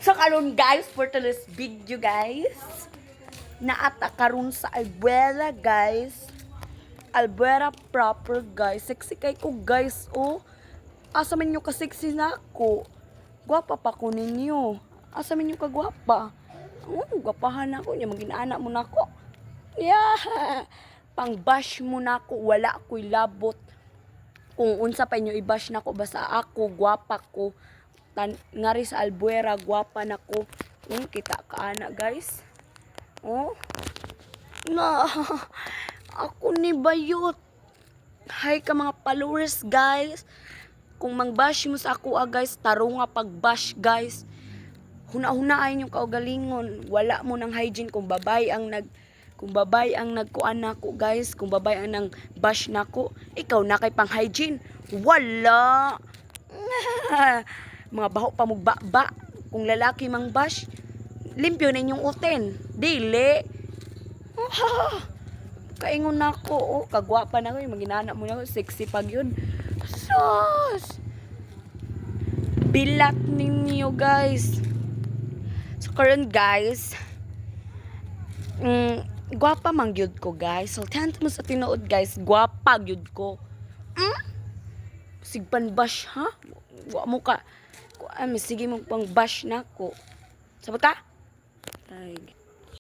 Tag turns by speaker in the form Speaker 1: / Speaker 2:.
Speaker 1: So karon guys, for today's video guys, naata karon sa Albuera guys. Albuera proper guys. Sexy kay ko guys, oh. Asa man nyo ka sexy na ako. Gwapa pa ko ninyo. Asa man nyo ka gwapa. Oh, gwapahan ako niya, magina-anak mo na ako. Yeah. Pang bash mo na ako, wala ako'y labot. Kung unsa pa inyo i-bash na ako, basta ako gwapa ko. Ngari sa Albuera, gwapa na ko. Kita ka ana guys. Oh. Na. Ako ni bayot. Hi ka mga followers guys. Kung mang-bash mo sa ako guys, taro nga pag-bash guys. Huna-hunaay yung kaugalingon. Wala mo ng hygiene kung babay ang nagkuan nako guys, kung babay ang nang bash nako, ikaw na kay pang hygiene. Wala. Mga baho pa mugba-ba. Kung lalaki mang bash, limpyo na inyong uten. Dili. Kaingon nako, oh, kagwapa na ko, yung maginana mo na ko, sexy pag yun. Sus! Bilat ninyo guys. So karon guys, gwapa mang gyud ko guys. So tanto mo sa tinuod guys, gwapa gyud ko. Sigpan bash ha? Wa mo ka. Sige mo pang bash nako. Sabat ka? Ay.